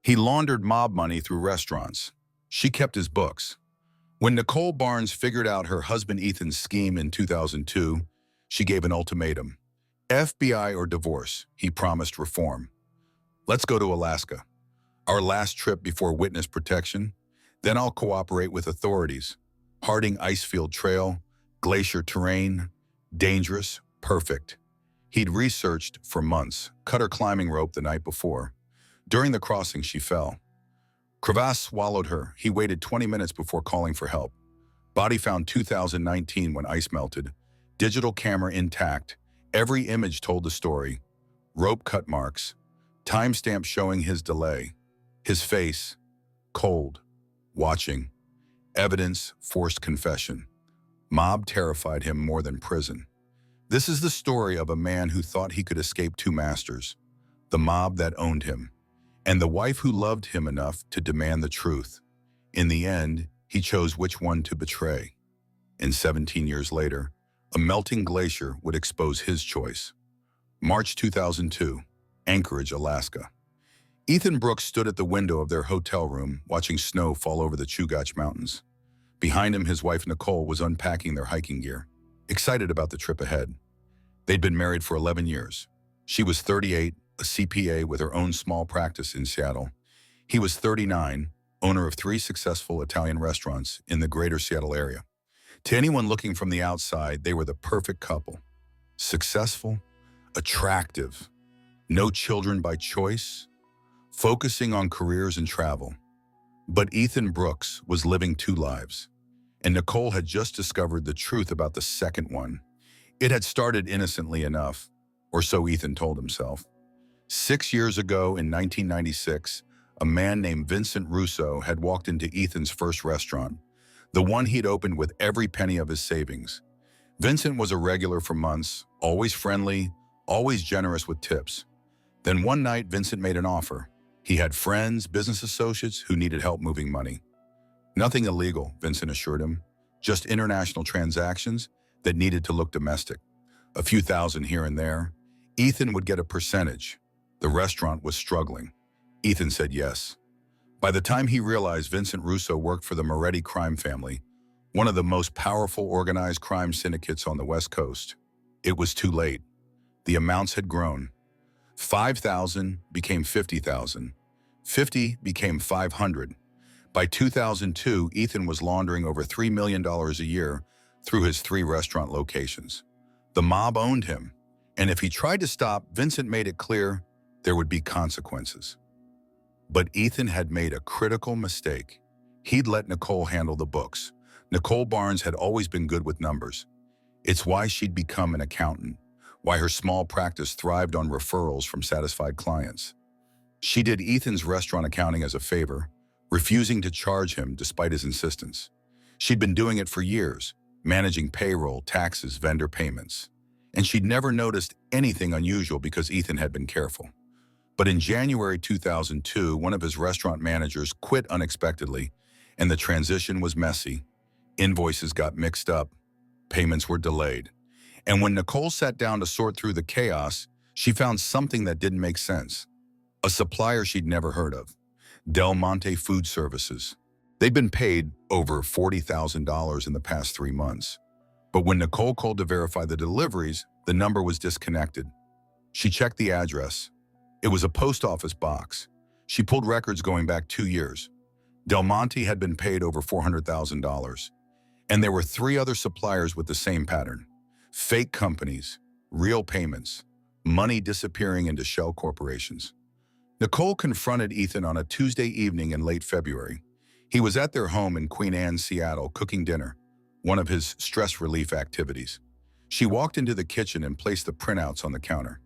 He laundered mob money through restaurants. She kept his books. When Nicole Barnes figured out her husband Ethan's scheme in 2002, she gave an ultimatum. FBI or divorce, he promised reform. Let's go to Alaska. Our last trip before witness protection. Then I'll cooperate with authorities. Harding Icefield Trail, glacier terrain, dangerous, perfect. He'd researched for months, cut her climbing rope the night before. During the crossing, she fell. Crevasse swallowed her. He waited 20 minutes before calling for help. Body found 2019 when ice melted. Digital camera intact. Every image told the story. Rope cut marks. Timestamp showing his delay. His face, cold, watching. Evidence, forced confession. Mob terrified him more than prison. This is the story of a man who thought he could escape two masters. The mob that owned him, and the wife who loved him enough to demand the truth. In the end, he chose which one to betray. And 17 years later, a melting glacier would expose his choice. March 2002, Anchorage, Alaska. Ethan Brooks stood at the window of their hotel room, watching snow fall over the Chugach Mountains. Behind him, his wife Nicole was unpacking their hiking gear, excited about the trip ahead. They'd been married for 11 years. She was 38, a CPA with her own small practice in Seattle. He was 39, owner of 3 successful Italian restaurants in the greater Seattle area. To anyone looking from the outside, they were the perfect couple. Successful, attractive, no children by choice, focusing on careers and travel. But Ethan Brooks was living 2 lives, and Nicole had just discovered the truth about the second one. It had started innocently enough, or so Ethan told himself. 6 years ago in 1996, a man named Vincent Russo had walked into Ethan's first restaurant, the one he'd opened with every penny of his savings. Vincent was a regular for months, always friendly, always generous with tips. Then one night, Vincent made an offer. He had friends, business associates who needed help moving money. Nothing illegal, Vincent assured him, just international transactions that needed to look domestic. A few thousand here and there. Ethan would get a percentage. The restaurant was struggling. Ethan said yes. By the time he realized Vincent Russo worked for the Moretti crime family, one of the most powerful organized crime syndicates on the West Coast, it was too late. The amounts had grown. 5,000 became 50,000. 50 became 500. By 2002, Ethan was laundering over $3 million a year through his 3 restaurant locations. The mob owned him, and if he tried to stop, Vincent made it clear there would be consequences. But Ethan had made a critical mistake. He'd let Nicole handle the books. Nicole Barnes had always been good with numbers. It's why she'd become an accountant, why her small practice thrived on referrals from satisfied clients. She did Ethan's restaurant accounting as a favor, refusing to charge him despite his insistence. She'd been doing it for years, managing payroll, taxes, vendor payments. And she'd never noticed anything unusual because Ethan had been careful. But in January 2002, one of his restaurant managers quit unexpectedly, and the transition was messy. Invoices got mixed up, payments were delayed. And when Nicole sat down to sort through the chaos, she found something that didn't make sense. A supplier she'd never heard of, Del Monte Food Services. They'd been paid over $40,000 in the past 3 months. But when Nicole called to verify the deliveries, the number was disconnected. She checked the address. It was a post office box. She pulled records going back 2 years. Del Monte had been paid over $400,000. And there were 3 other suppliers with the same pattern. Fake companies, real payments, money disappearing into shell corporations. Nicole confronted Ethan on a Tuesday evening in late February. He was at their home in Queen Anne, Seattle, cooking dinner, one of his stress relief activities. She walked into the kitchen and placed the printouts on the counter.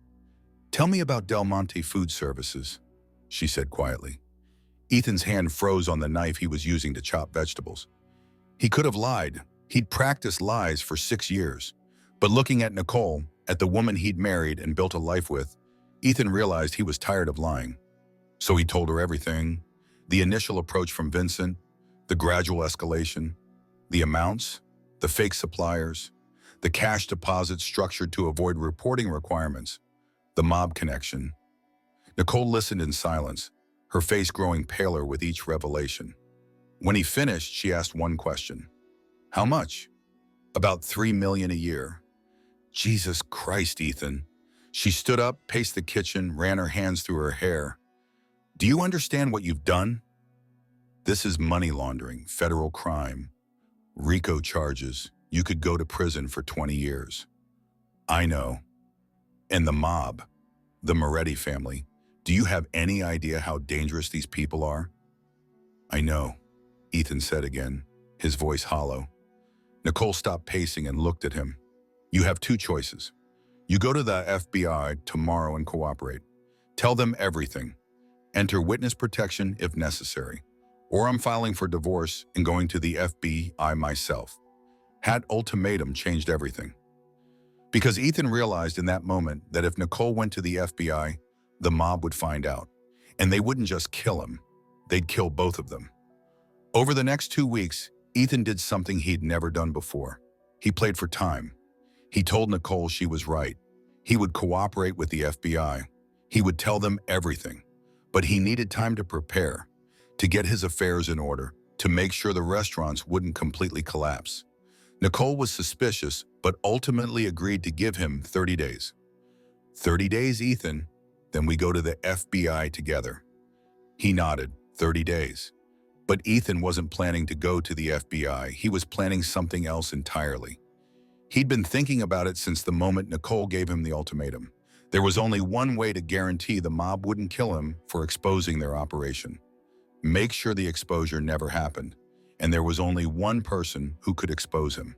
"Tell me about Del Monte Food Services," she said quietly. Ethan's hand froze on the knife he was using to chop vegetables. He could have lied. He'd practiced lies for 6 years. But looking at Nicole, at the woman he'd married and built a life with, Ethan realized he was tired of lying. So he told her everything: the initial approach from Vincent, the gradual escalation, the amounts, the fake suppliers, the cash deposits structured to avoid reporting requirements, the mob connection. Nicole listened in silence, her face growing paler with each revelation. When he finished, she asked one question. How much? About $3 million a year. Jesus Christ, Ethan. She stood up, paced the kitchen, ran her hands through her hair. Do you understand what you've done? This is money laundering, federal crime, RICO charges. You could go to prison for 20 years. I know. And the mob, the Moretti family. Do you have any idea how dangerous these people are? I know, Ethan said again, his voice hollow. Nicole stopped pacing and looked at him. You have two choices. You go to the FBI tomorrow and cooperate. Tell them everything. Enter witness protection if necessary. Or I'm filing for divorce and going to the FBI myself. That ultimatum changed everything. Because Ethan realized in that moment that if Nicole went to the FBI, the mob would find out. And they wouldn't just kill him, they'd kill both of them. Over the next 2 weeks, Ethan did something he'd never done before. He played for time. He told Nicole she was right. He would cooperate with the FBI. He would tell them everything. But he needed time to prepare, to get his affairs in order, to make sure the restaurants wouldn't completely collapse. Nicole was suspicious, but ultimately agreed to give him 30 days. 30 days, Ethan, then we go to the FBI together. He nodded, 30 days. But Ethan wasn't planning to go to the FBI. He was planning something else entirely. He'd been thinking about it since the moment Nicole gave him the ultimatum. There was only one way to guarantee the mob wouldn't kill him for exposing their operation. Make sure the exposure never happened, and there was only one person who could expose him.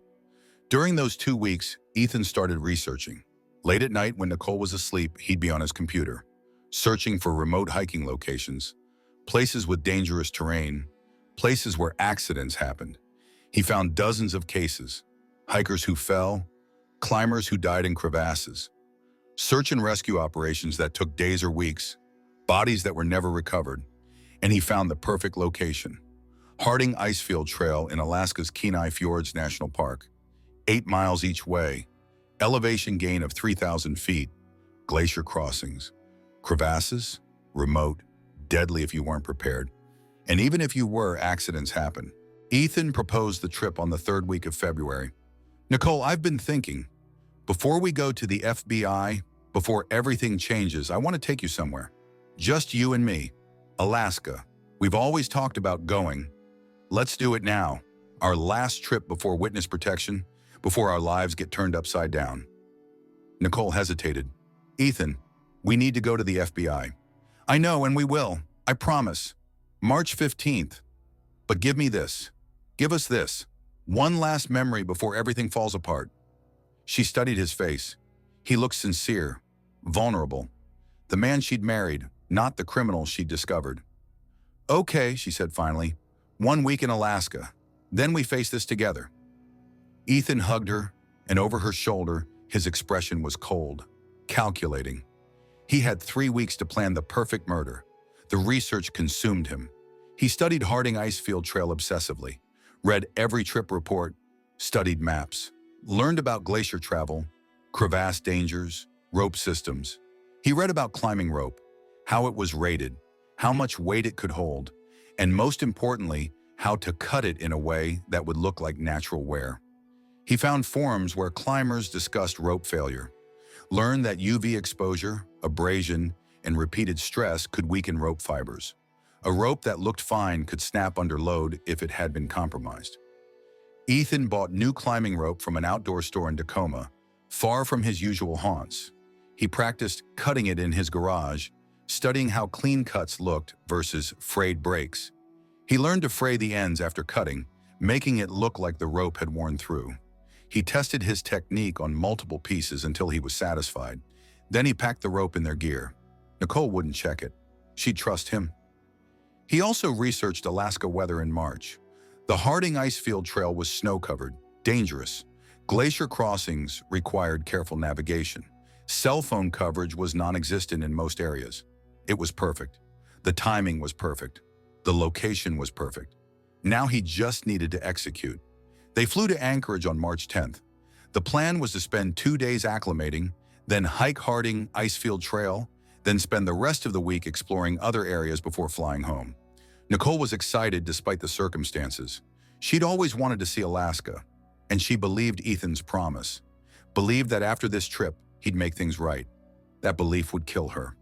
During those 2 weeks, Ethan started researching. Late at night when Nicole was asleep, he'd be on his computer, searching for remote hiking locations, places with dangerous terrain, places where accidents happened. He found dozens of cases, hikers who fell, climbers who died in crevasses, search and rescue operations that took days or weeks, bodies that were never recovered, and he found the perfect location. Harding Icefield Trail in Alaska's Kenai Fjords National Park, 8 miles each way, elevation gain of 3,000 feet, glacier crossings, crevasses, remote, deadly if you weren't prepared. And even if you were, accidents happen. Ethan proposed the trip on the 3rd week of February. Nicole, I've been thinking, before we go to the FBI, before everything changes, I want to take you somewhere. Just you and me. Alaska. We've always talked about going. Let's do it now. Our last trip before witness protection, before our lives get turned upside down. Nicole hesitated. Ethan, we need to go to the FBI. I know, and we will. I promise. March 15th. But give me this. Give us this. One last memory before everything falls apart. She studied his face. He looked sincere, vulnerable. The man she'd married, not the criminal she'd discovered. Okay, she said finally. 1 week in Alaska. Then we face this together. Ethan hugged her, and over her shoulder, his expression was cold, calculating. He had 3 weeks to plan the perfect murder. The research consumed him. He studied Harding Icefield Trail obsessively, read every trip report, studied maps, learned about glacier travel, crevasse dangers, rope systems. He read about climbing rope, how it was rated, how much weight it could hold, and most importantly, how to cut it in a way that would look like natural wear. He found forums where climbers discussed rope failure, learned that UV exposure, abrasion, and repeated stress could weaken rope fibers. A rope that looked fine could snap under load if it had been compromised. Ethan bought new climbing rope from an outdoor store in Tacoma, far from his usual haunts. He practiced cutting it in his garage, studying how clean cuts looked versus frayed breaks. He learned to fray the ends after cutting, making it look like the rope had worn through. He tested his technique on multiple pieces until he was satisfied. Then he packed the rope in their gear. Nicole wouldn't check it. She'd trust him. He also researched Alaska weather in March. The Harding Icefield Trail was snow-covered, dangerous. Glacier crossings required careful navigation. Cell phone coverage was non-existent in most areas. It was perfect. The timing was perfect. The location was perfect. Now he just needed to execute. They flew to Anchorage on March 10th. The plan was to spend 2 days acclimating, then hike Harding Icefield Trail, then spend the rest of the week exploring other areas before flying home. Nicole was excited despite the circumstances. She'd always wanted to see Alaska, and she believed Ethan's promise. Believed that after this trip, he'd make things right. That belief would kill her.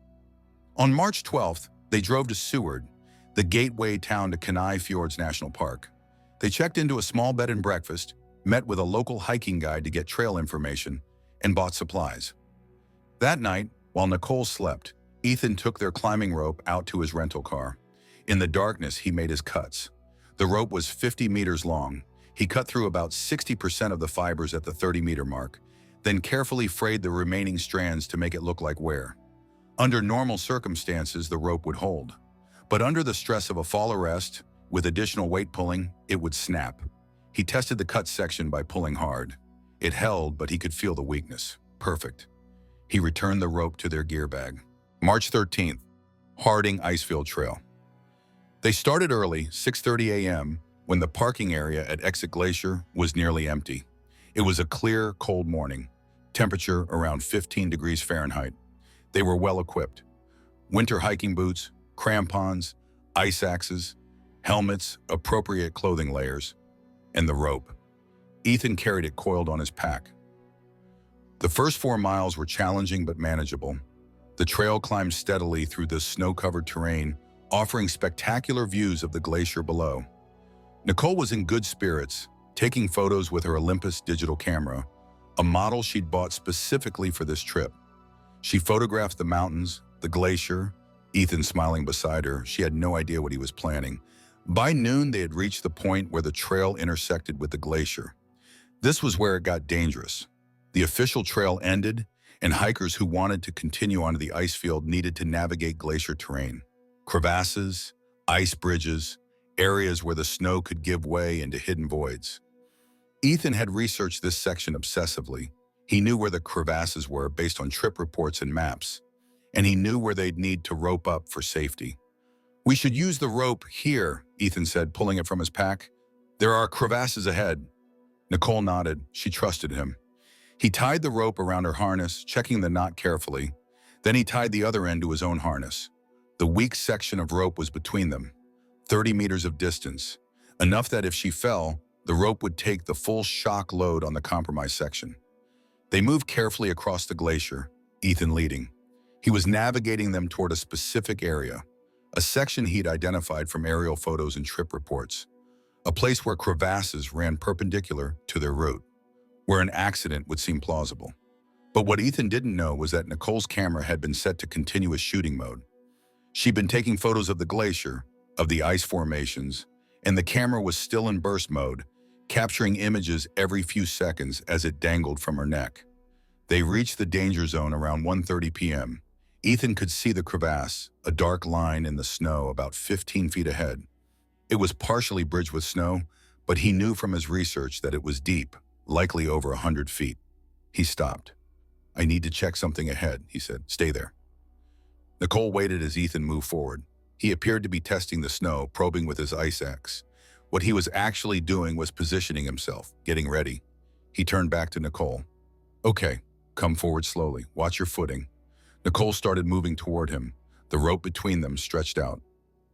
On March 12th, they drove to Seward, the gateway town to Kenai Fjords National Park. They checked into a small bed and breakfast, met with a local hiking guide to get trail information, and bought supplies. That night, while Nicole slept, Ethan took their climbing rope out to his rental car. In the darkness, he made his cuts. The rope was 50 meters long. He cut through about 60% of the fibers at the 30-meter mark, then carefully frayed the remaining strands to make it look like wear. Under normal circumstances, the rope would hold. But under the stress of a fall arrest, with additional weight pulling, it would snap. He tested the cut section by pulling hard. It held, but he could feel the weakness. Perfect. He returned the rope to their gear bag. March 13th, Harding Icefield Trail. They started early, 6:30 a.m., when the parking area at Exit Glacier was nearly empty. It was a clear, cold morning, temperature around 15 degrees Fahrenheit. They were well equipped. Winter hiking boots, crampons, ice axes, helmets, appropriate clothing layers, and the rope. Ethan carried it coiled on his pack. The first 4 miles were challenging but manageable. The trail climbed steadily through the snow-covered terrain, offering spectacular views of the glacier below. Nicole was in good spirits, taking photos with her Olympus digital camera, a model she'd bought specifically for this trip. She photographed the mountains, the glacier, Ethan smiling beside her. She had no idea what he was planning. By noon, they had reached the point where the trail intersected with the glacier. This was where it got dangerous. The official trail ended, and hikers who wanted to continue onto the ice field needed to navigate glacier terrain. Crevasses, ice bridges, areas where the snow could give way into hidden voids. Ethan had researched this section obsessively. He knew where the crevasses were based on trip reports and maps, and he knew where they'd need to rope up for safety. "We should use the rope here," Ethan said, pulling it from his pack. "There are crevasses ahead." Nicole nodded. She trusted him. He tied the rope around her harness, checking the knot carefully. Then he tied the other end to his own harness. The weak section of rope was between them, 30 meters of distance, enough that if she fell, the rope would take the full shock load on the compromised section. They moved carefully across the glacier, Ethan leading. He was navigating them toward a specific area, a section he'd identified from aerial photos and trip reports, a place where crevasses ran perpendicular to their route, where an accident would seem plausible. But what Ethan didn't know was that Nicole's camera had been set to continuous shooting mode. She'd been taking photos of the glacier, of the ice formations, and the camera was still in burst mode, capturing images every few seconds as it dangled from her neck. They reached the danger zone around 1:30 p.m. Ethan could see the crevasse, a dark line in the snow about 15 feet ahead. It was partially bridged with snow, but he knew from his research that it was deep, likely over 100 feet. He stopped. "I need to check something ahead," he said. "Stay there." Nicole waited as Ethan moved forward. He appeared to be testing the snow, probing with his ice axe. What he was actually doing was positioning himself, getting ready. He turned back to Nicole. "Okay, come forward slowly. Watch your footing." Nicole started moving toward him. The rope between them stretched out,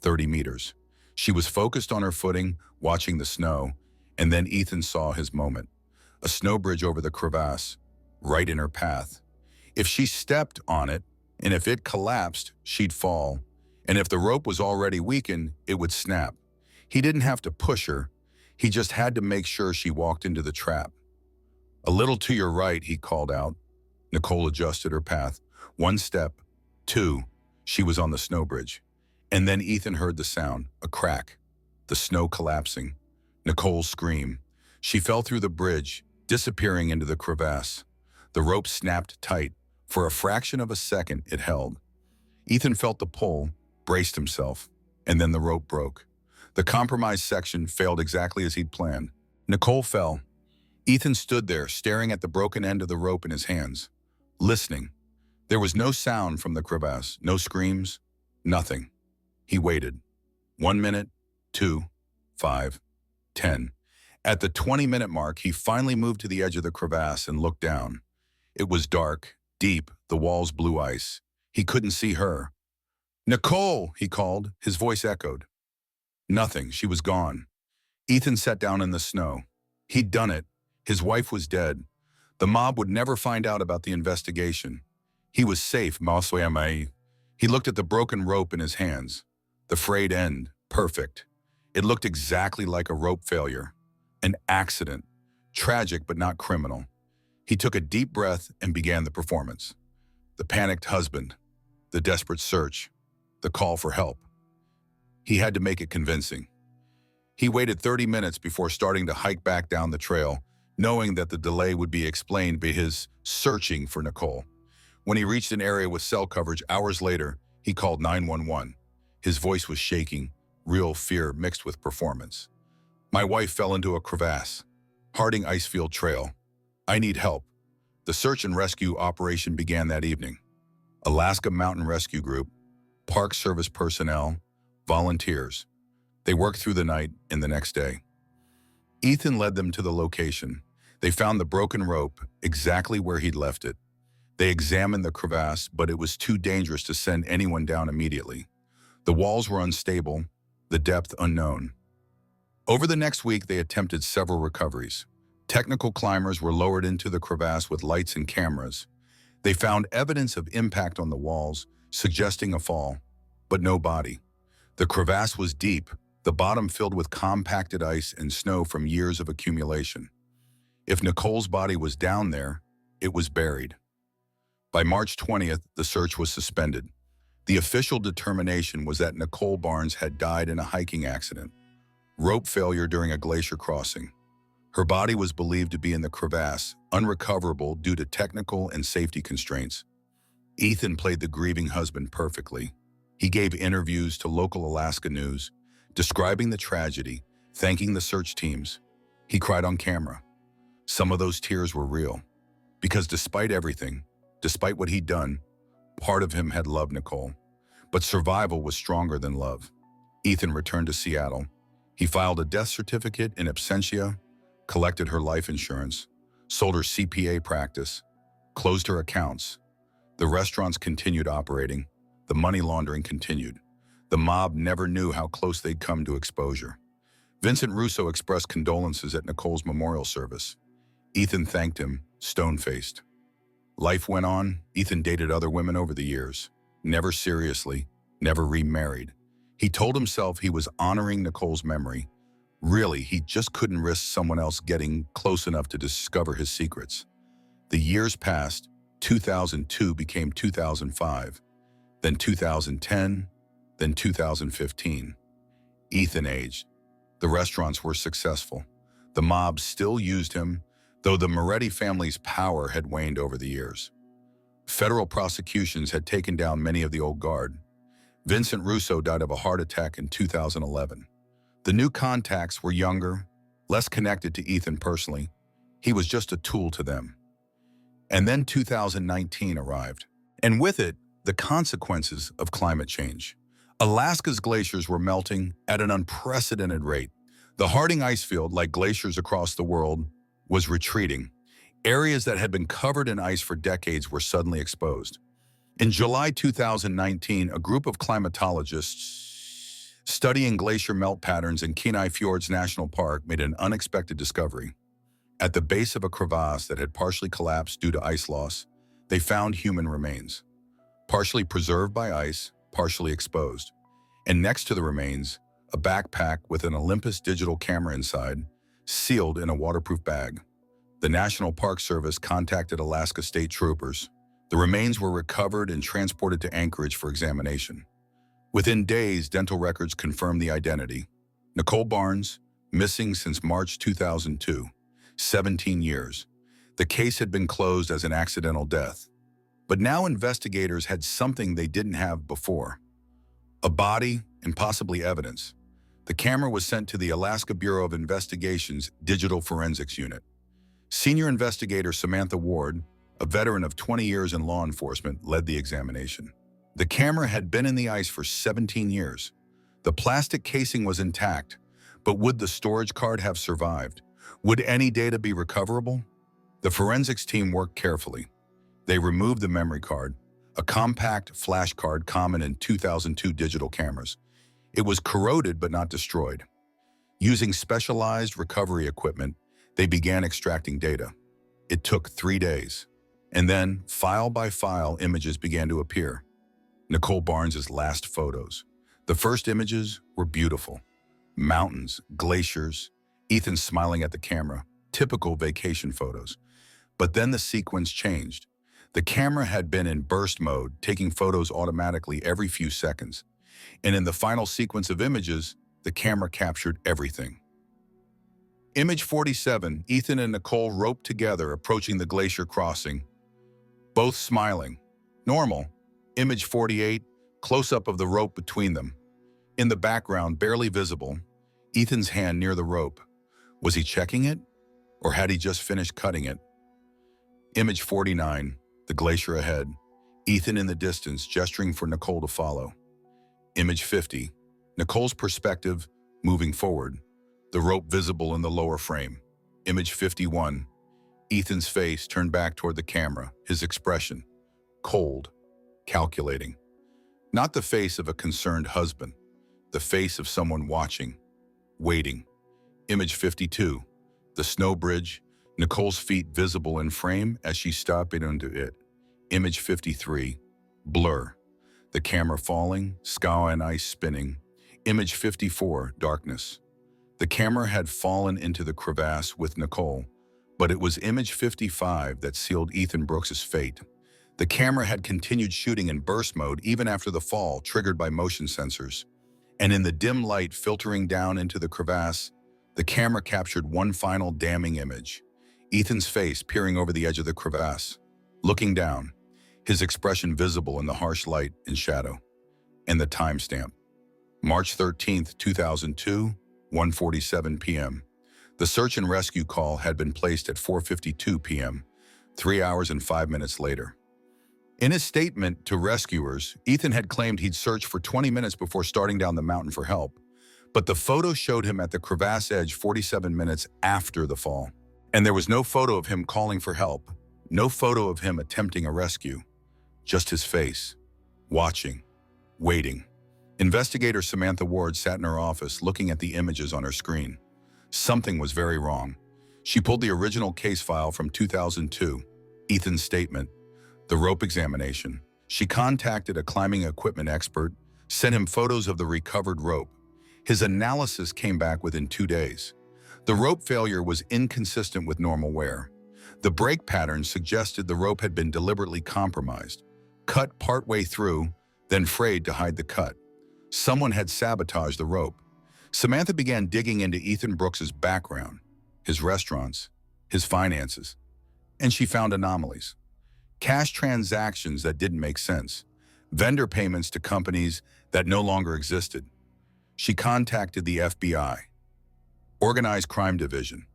30 meters. She was focused on her footing, watching the snow, and then Ethan saw his moment. A snow bridge over the crevasse, right in her path. If she stepped on it, and if it collapsed, she'd fall. And if the rope was already weakened, it would snap. He didn't have to push her. He just had to make sure she walked into the trap. "A little to your right," he called out. Nicole adjusted her path. 1 step, 2, she was on the snow bridge. And then Ethan heard the sound, a crack, the snow collapsing. Nicole's scream. She fell through the bridge, disappearing into the crevasse. The rope snapped tight. For a fraction of a second, it held. Ethan felt the pull, braced himself, and then the rope broke. The compromised section failed exactly as he'd planned. Nicole fell. Ethan stood there, staring at the broken end of the rope in his hands, listening. There was no sound from the crevasse, no screams, nothing. He waited. 1 minute, 2, 5, 10. At the 20-minute mark, he finally moved to the edge of the crevasse and looked down. It was dark, deep, the walls blue ice. He couldn't see her. "Nicole!" he called. His voice echoed. Nothing. She was gone. Ethan sat down in the snow. He'd done it. His wife was dead. The mob would never find out about the investigation. He was safe, Maswayamai. He looked at the broken rope in his hands. The frayed end. Perfect. It looked exactly like a rope failure. An accident. Tragic but not criminal. He took a deep breath and began the performance. The panicked husband. The desperate search. The call for help. He had to make it convincing. He waited 30 minutes before starting to hike back down the trail, knowing that the delay would be explained by his searching for Nicole. When he reached an area with cell coverage hours later, he called 911. His voice was shaking, real fear mixed with performance. "My wife fell into a crevasse. Harding Icefield Trail. I need help." The search and rescue operation began that evening. Alaska Mountain Rescue Group, Park Service personnel, volunteers. They worked through the night and the next day. Ethan led them to the location. They found the broken rope exactly where he'd left it. They examined the crevasse, but it was too dangerous to send anyone down immediately. The walls were unstable, the depth unknown. Over the next week, they attempted several recoveries. Technical climbers were lowered into the crevasse with lights and cameras. They found evidence of impact on the walls, suggesting a fall, but no body. The crevasse was deep, the bottom filled with compacted ice and snow from years of accumulation. If Nicole's body was down there, it was buried. By March 20th, the search was suspended. The official determination was that Nicole Barnes had died in a hiking accident, rope failure during a glacier crossing. Her body was believed to be in the crevasse, unrecoverable due to technical and safety constraints. Ethan played the grieving husband perfectly. He gave interviews to local Alaska news, describing the tragedy, thanking the search teams. He cried on camera. Some of those tears were real, because despite everything, despite what he'd done, part of him had loved Nicole. But survival was stronger than love. Ethan returned to Seattle. He filed a death certificate in absentia, collected her life insurance, sold her CPA practice, closed her accounts. The restaurants continued operating. The money laundering continued. The mob never knew how close they'd come to exposure. Vincent Russo expressed condolences at Nicole's memorial service. Ethan thanked him, stone-faced. Life went on. Ethan dated other women over the years. Never seriously, never remarried. He told himself he was honoring Nicole's memory. Really, he just couldn't risk someone else getting close enough to discover his secrets. The years passed. 2002 became 2005, then 2010, then 2015. Ethan aged. The restaurants were successful. The mob still used him, though the Moretti family's power had waned over the years. Federal prosecutions had taken down many of the old guard. Vincent Russo died of a heart attack in 2011. The new contacts were younger, less connected to Ethan personally. He was just a tool to them. And then 2019 arrived, and with it, the consequences of climate change. Alaska's glaciers were melting at an unprecedented rate. The Harding Icefield, like glaciers across the world, was retreating. Areas that had been covered in ice for decades were suddenly exposed. In July 2019, a group of climatologists studying glacier melt patterns in Kenai Fjords National Park made an unexpected discovery. At the base of a crevasse that had partially collapsed due to ice loss, they found human remains, partially preserved by ice, partially exposed. And next to the remains, a backpack with an Olympus digital camera inside, sealed in a waterproof bag. The National Park Service contacted Alaska State Troopers. The remains were recovered and transported to Anchorage for examination. Within days, dental records confirmed the identity. Nicole Barnes, missing since March 2002, 17 years. The case had been closed as an accidental death. But now investigators had something they didn't have before. A body and possibly evidence. The camera was sent to the Alaska Bureau of Investigation's Digital Forensics Unit. Senior investigator Samantha Ward, a veteran of 20 years in law enforcement, led the examination. The camera had been in the ice for 17 years. The plastic casing was intact, but would the storage card have survived? Would any data be recoverable? The forensics team worked carefully. They removed the memory card, a compact flashcard common in 2002 digital cameras. It was corroded but not destroyed. Using specialized recovery equipment, they began extracting data. It took 3 days. And then, file by file, images began to appear. Nicole Barnes's last photos. The first images were beautiful. Mountains, glaciers, Ethan smiling at the camera, typical vacation photos. But then the sequence changed. The camera had been in burst mode, taking photos automatically every few seconds. And in the final sequence of images, the camera captured everything. Image 47, Ethan and Nicole roped together approaching the glacier crossing, both smiling. Normal. Image 48, close-up of the rope between them. In the background, barely visible, Ethan's hand near the rope. Was he checking it? Or had he just finished cutting it? Image 49, the glacier ahead. Ethan in the distance, gesturing for Nicole to follow. Image 50, Nicole's perspective, moving forward. The rope visible in the lower frame. Image 51, Ethan's face turned back toward the camera, his expression, cold, calculating. Not the face of a concerned husband, the face of someone watching, waiting. Image 52, the snow bridge, Nicole's feet visible in frame as she stepped into it. Image 53, blur, the camera falling, sky and ice spinning. Image 54, darkness. The camera had fallen into the crevasse with Nicole, but it was image 55 that sealed Ethan Brooks's fate. The camera had continued shooting in burst mode even after the fall, triggered by motion sensors. And in the dim light filtering down into the crevasse, the camera captured one final damning image. Ethan's face peering over the edge of the crevasse, looking down, his expression visible in the harsh light and shadow. And the timestamp. March 13th, 2002, 1:47 p.m. The search and rescue call had been placed at 4:52 p.m., 3 hours and 5 minutes later. In his statement to rescuers, Ethan had claimed he'd searched for 20 minutes before starting down the mountain for help, but the photo showed him at the crevasse edge 47 minutes after the fall. And there was no photo of him calling for help, no photo of him attempting a rescue, just his face, watching, waiting. Investigator Samantha Ward sat in her office looking at the images on her screen. Something was very wrong. She pulled the original case file from 2002, Ethan's statement, the rope examination. She contacted a climbing equipment expert, sent him photos of the recovered rope. His analysis came back within 2 days. The rope failure was inconsistent with normal wear. The break pattern suggested the rope had been deliberately compromised, cut partway through, then frayed to hide the cut. Someone had sabotaged the rope. Samantha began digging into Ethan Brooks's background, his restaurants, his finances, and she found anomalies. Cash transactions that didn't make sense, vendor payments to companies that no longer existed. She contacted the FBI, Organized Crime Division.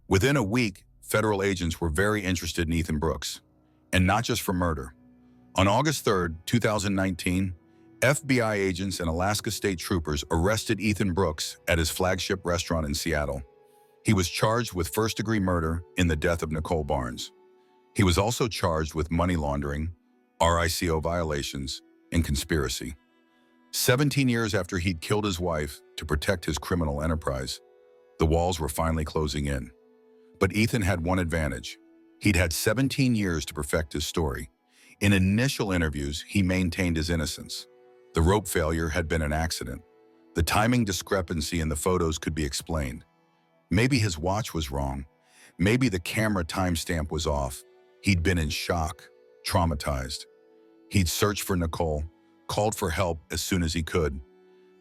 Within a week, federal agents were very interested in Ethan Brooks, and not just for murder. On August 3rd, 2019, FBI agents and Alaska State Troopers arrested Ethan Brooks at his flagship restaurant in Seattle. He was charged with first-degree murder in the death of Nicole Barnes. He was also charged with money laundering, RICO violations, and conspiracy. 17 years after he'd killed his wife to protect his criminal enterprise, the walls were finally closing in. But Ethan had one advantage. He'd had 17 years to perfect his story. In initial interviews, he maintained his innocence. The rope failure had been an accident. The timing discrepancy in the photos could be explained. Maybe his watch was wrong. Maybe the camera timestamp was off. He'd been in shock, traumatized. He'd searched for Nicole, called for help as soon as he could.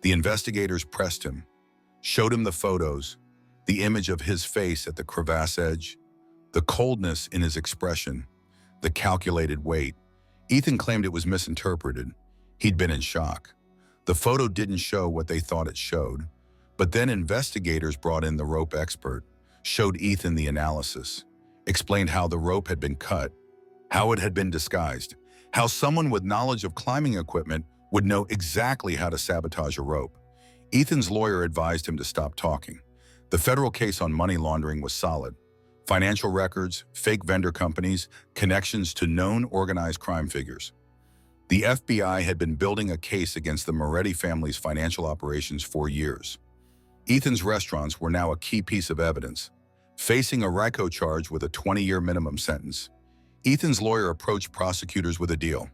The investigators pressed him, showed him the photos, the image of his face at the crevasse edge, the coldness in his expression, the calculated weight. Ethan claimed it was misinterpreted. He'd been in shock. The photo didn't show what they thought it showed, but then investigators brought in the rope expert, showed Ethan the analysis, explained how the rope had been cut, how it had been disguised, how someone with knowledge of climbing equipment would know exactly how to sabotage a rope. Ethan's lawyer advised him to stop talking. The federal case on money laundering was solid. Financial records, fake vendor companies, connections to known organized crime figures. The FBI had been building a case against the Moretti family's financial operations for years. Ethan's restaurants were now a key piece of evidence, facing a RICO charge with a 20-year minimum sentence. Ethan's lawyer approached prosecutors with a deal: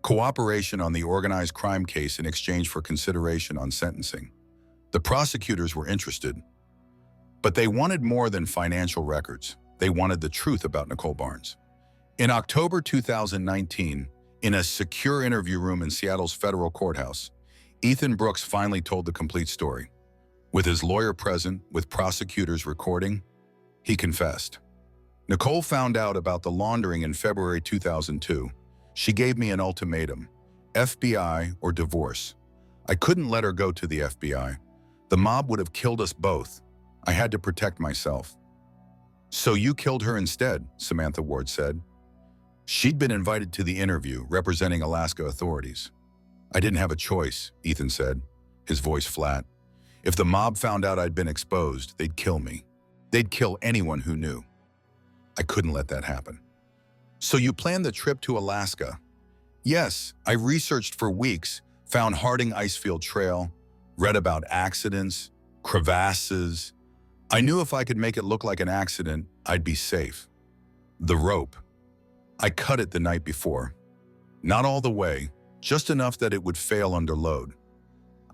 cooperation on the organized crime case in exchange for consideration on sentencing. The prosecutors were interested, but they wanted more than financial records. They wanted the truth about Nicole Barnes. In October 2019, in a secure interview room in Seattle's federal courthouse, Ethan Brooks finally told the complete story. With his lawyer present, with prosecutors recording, he confessed. Nicole found out about the laundering in February 2002. She gave me an ultimatum: FBI or divorce. I couldn't let her go to the FBI. The mob would have killed us both. I had to protect myself. So you killed her instead, Samantha Ward said. She'd been invited to the interview representing Alaska authorities. I didn't have a choice, Ethan said, his voice flat. If the mob found out I'd been exposed, they'd kill me. They'd kill anyone who knew. I couldn't let that happen. So you planned the trip to Alaska? Yes, I researched for weeks, found Harding Icefield Trail, read about accidents, crevasses. I knew if I could make it look like an accident, I'd be safe. The rope. I cut it the night before. Not all the way, just enough that it would fail under load.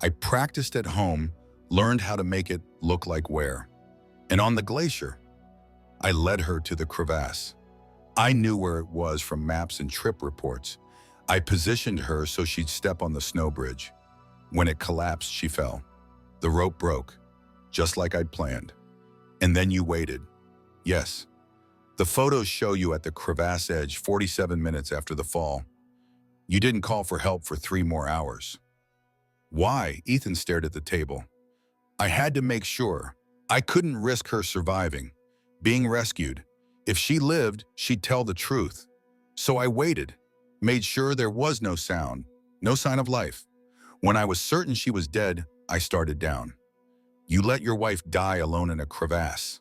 I practiced at home, learned how to make it look like wear. And on the Glacier, I led her to the crevasse. I knew where it was from maps and trip reports. I positioned her so she'd step on the snow bridge. When it collapsed, she fell. The rope broke, just like I'd planned. And then you waited. Yes. The photos show you at the crevasse edge 47 minutes after the fall. You didn't call for help for 3 more hours. Why? Ethan stared at the table. I had to make sure. I couldn't risk her surviving, being rescued. If she lived, she'd tell the truth. So I waited, made sure there was no sound, no sign of life. When I was certain she was dead, I started down. You let your wife die alone in a crevasse.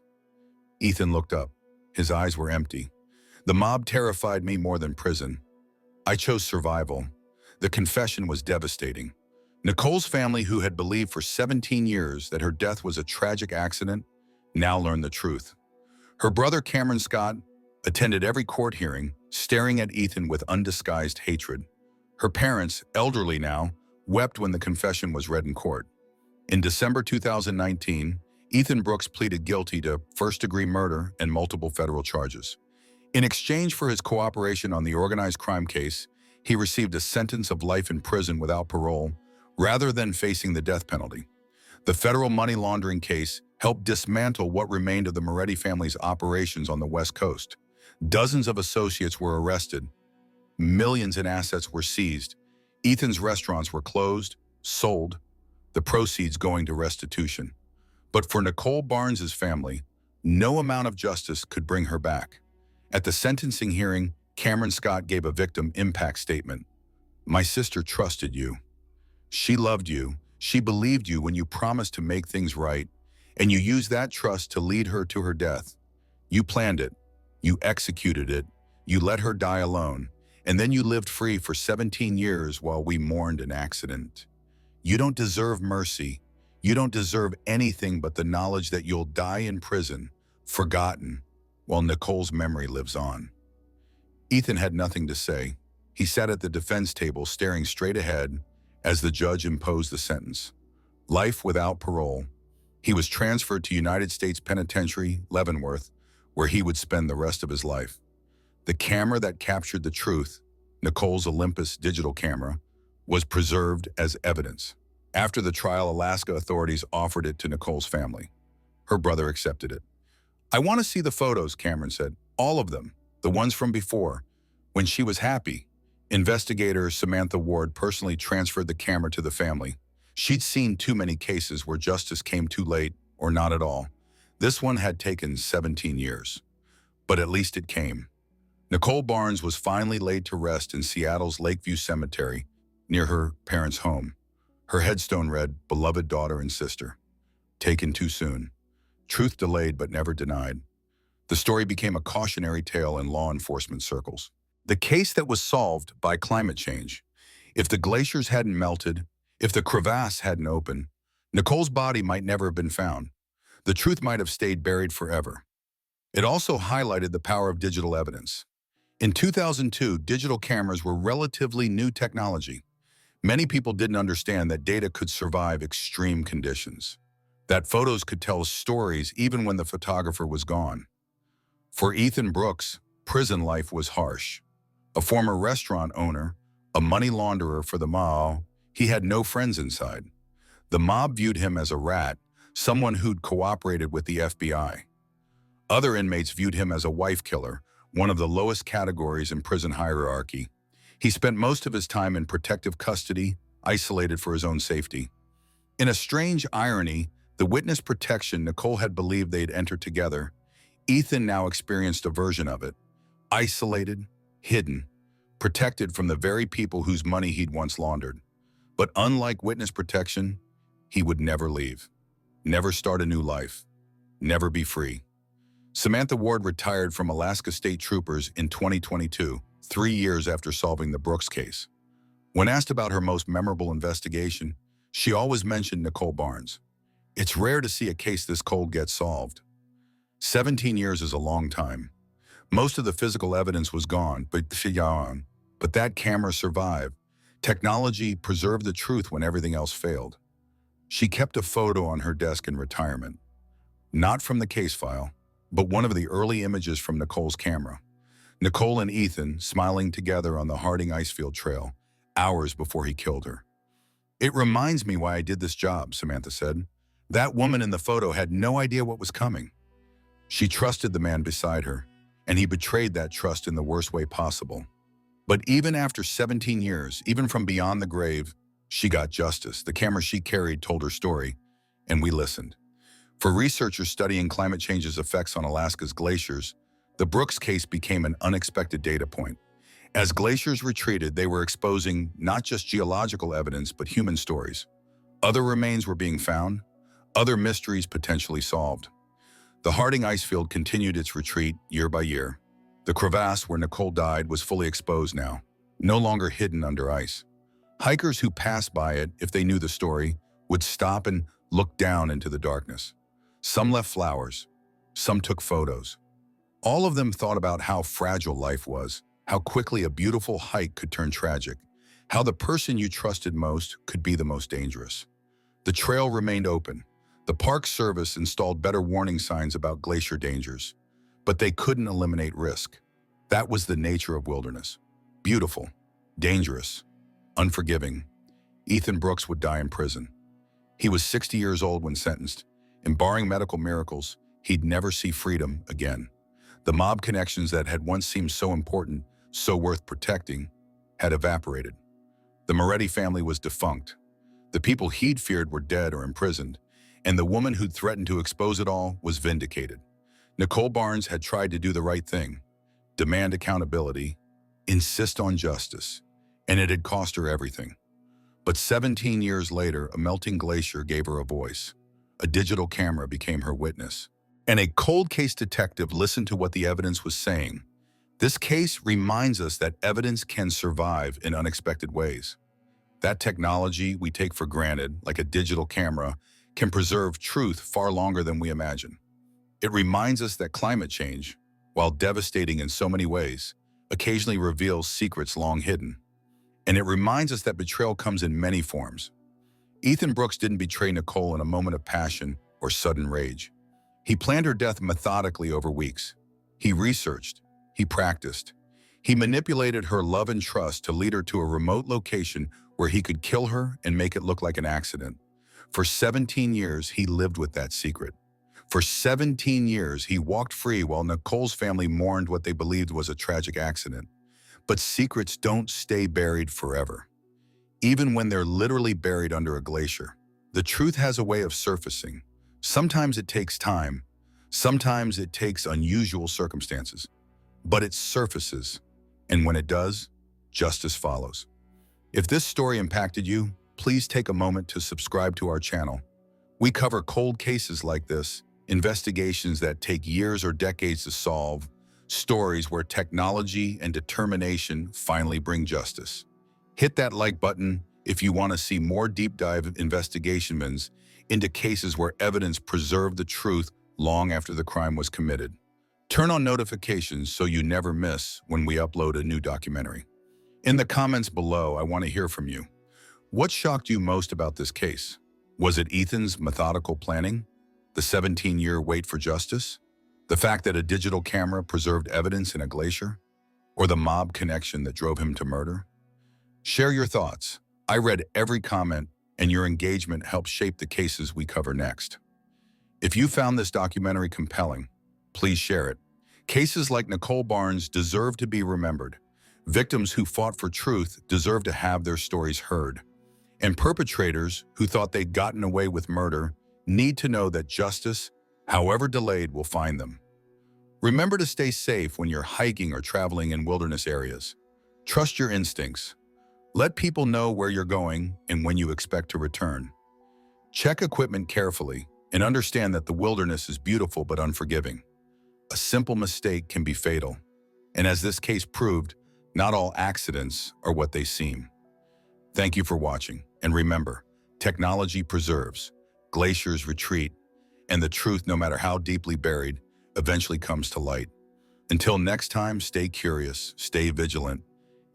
Ethan looked up. His eyes were empty. The mob terrified me more than prison. I chose survival. The confession was devastating. Nicole's family, who had believed for 17 years that her death was a tragic accident, now learned the truth. Her brother Cameron Scott attended every court hearing, staring at Ethan with undisguised hatred. Her parents, elderly now, wept when the confession was read in court. In December 2019, Ethan Brooks pleaded guilty to first-degree murder and multiple federal charges. In exchange for his cooperation on the organized crime case, he received a sentence of life in prison without parole, rather than facing the death penalty. The federal money laundering case helped dismantle what remained of the Moretti family's operations on the West Coast. Dozens of associates were arrested. Millions in assets were seized. Ethan's restaurants were closed, sold, the proceeds going to restitution. But for Nicole Barnes's family, no amount of justice could bring her back. At the sentencing hearing, Cameron Scott gave a victim impact statement. My sister trusted you. She loved you. She believed you when you promised to make things right, and you used that trust to lead her to her death. You planned it. You executed it. You let her die alone, and then you lived free for 17 years while we mourned an accident. You don't deserve mercy. You don't deserve anything but the knowledge that you'll die in prison, forgotten, while Nicole's memory lives on. Ethan had nothing to say. He sat at the defense table staring straight ahead as the judge imposed the sentence. Life without parole. He was transferred to United States Penitentiary, Leavenworth, where he would spend the rest of his life. The camera that captured the truth, Nicole's Olympus digital camera, was preserved as evidence. After the trial, Alaska authorities offered it to Nicole's family. Her brother accepted it. I want to see the photos, Cameron said. All of them, the ones from before, when she was happy. Investigator Samantha Ward personally transferred the camera to the family. She'd seen too many cases where justice came too late or not at all. This one had taken 17 years. But at least it came. Nicole Barnes was finally laid to rest in Seattle's Lakeview Cemetery, near her parents' home. Her headstone read, "Beloved daughter and sister. Taken too soon. Truth delayed but never denied." The story became a cautionary tale in law enforcement circles. The case that was solved by climate change. If the glaciers hadn't melted, if the crevasse hadn't opened, Nicole's body might never have been found. The truth might have stayed buried forever. It also highlighted the power of digital evidence. In 2002, digital cameras were relatively new technology. Many people didn't understand that data could survive extreme conditions, that photos could tell stories even when the photographer was gone. For Ethan Brooks, prison life was harsh. A former restaurant owner, a money launderer for the mob, he had no friends inside. The mob viewed him as a rat, someone who'd cooperated with the FBI. Other inmates viewed him as a wife killer, one of the lowest categories in prison hierarchy. He spent most of his time in protective custody, isolated for his own safety. In a strange irony, the witness protection Nicole had believed they'd entered together, Ethan now experienced a version of it. Isolated, hidden, protected from the very people whose money he'd once laundered. But unlike witness protection, he would never leave, never start a new life, never be free. Samantha Ward retired from Alaska State Troopers in 2022, 3 years after solving the Brooks case. When asked about her most memorable investigation, she always mentioned Nicole Barnes. It's rare to see a case this cold get solved. 17 years is a long time. Most of the physical evidence was gone, but that camera survived. Technology preserved the truth when everything else failed. She kept a photo on her desk in retirement. Not from the case file, but one of the early images from Nicole's camera. Nicole and Ethan smiling together on the Harding Icefield Trail, hours before he killed her. "It reminds me why I did this job," Samantha said. "That woman in the photo had no idea what was coming. She trusted the man beside her, and he betrayed that trust in the worst way possible." But even after 17 years, even from beyond the grave, she got justice. The camera she carried told her story, and we listened. For researchers studying climate change's effects on Alaska's glaciers, the Brooks case became an unexpected data point. As glaciers retreated, they were exposing not just geological evidence, but human stories. Other remains were being found, other mysteries potentially solved. The Harding Icefield continued its retreat year by year. The crevasse where Nicole died was fully exposed now, no longer hidden under ice. Hikers who passed by it, if they knew the story, would stop and look down into the darkness. Some left flowers, some took photos. All of them thought about how fragile life was, how quickly a beautiful hike could turn tragic, how the person you trusted most could be the most dangerous. The trail remained open. The Park Service installed better warning signs about glacier dangers, but they couldn't eliminate risk. That was the nature of wilderness. Beautiful, dangerous, unforgiving. Ethan Brooks would die in prison. He was 60 years old when sentenced, and barring medical miracles, he'd never see freedom again. The mob connections that had once seemed so important, so worth protecting, had evaporated. The Moretti family was defunct. The people he'd feared were dead or imprisoned, and the woman who'd threatened to expose it all was vindicated. Nicole Barnes had tried to do the right thing, demand accountability, insist on justice, and it had cost her everything. But 17 years later, a melting glacier gave her a voice. A digital camera became her witness. And a cold case detective listened to what the evidence was saying. This case reminds us that evidence can survive in unexpected ways. That technology we take for granted, like a digital camera, can preserve truth far longer than we imagine. It reminds us that climate change, while devastating in so many ways, occasionally reveals secrets long hidden. And it reminds us that betrayal comes in many forms. Ethan Brooks didn't betray Nicole in a moment of passion or sudden rage. He planned her death methodically over weeks. He researched, he practiced. He manipulated her love and trust to lead her to a remote location where he could kill her and make it look like an accident. For 17 years, he lived with that secret. For 17 years, he walked free while Nicole's family mourned what they believed was a tragic accident. But secrets don't stay buried forever. Even when they're literally buried under a glacier, the truth has a way of surfacing. Sometimes it takes time. Sometimes it takes unusual circumstances. But it surfaces, and when it does, justice follows. If this story impacted you, please take a moment to subscribe to our channel. We cover cold cases like this, investigations that take years or decades to solve, Stories where technology and determination finally bring justice. Hit that like button if you want to see more deep dive investigations into cases where evidence preserved the truth long after the crime was committed. Turn on notifications so you never miss when we upload a new documentary. In the comments below, I want to hear from you. What shocked you most about this case? Was it Ethan's methodical planning? The 17-year wait for justice? The fact that a digital camera preserved evidence in a glacier? Or the mob connection that drove him to murder? Share your thoughts. I read every comment, and your engagement helps shape the cases we cover next. If you found this documentary compelling, please share it. Cases like Nicole Barnes deserve to be remembered. Victims who fought for truth deserve to have their stories heard. And perpetrators who thought they'd gotten away with murder need to know that justice, however delayed, will find them. Remember to stay safe when you're hiking or traveling in wilderness areas. Trust your instincts. Let people know where you're going and when you expect to return. Check equipment carefully and understand that the wilderness is beautiful but unforgiving. A simple mistake can be fatal. And as this case proved, not all accidents are what they seem. Thank you for watching. And remember, technology preserves, glaciers retreat, and the truth, no matter how deeply buried, eventually comes to light. Until next time, stay curious, stay vigilant,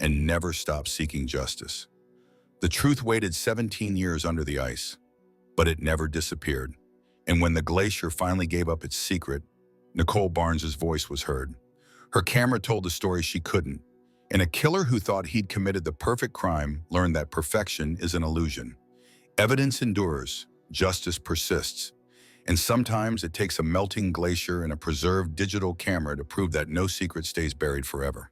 and never stop seeking justice. The truth waited 17 years under the ice, but it never disappeared. And when the glacier finally gave up its secret, Nicole Barnes's voice was heard. Her camera told a story she couldn't, and a killer who thought he'd committed the perfect crime learned that perfection is an illusion. Evidence endures, justice persists, and sometimes it takes a melting glacier and a preserved digital camera to prove that no secret stays buried forever.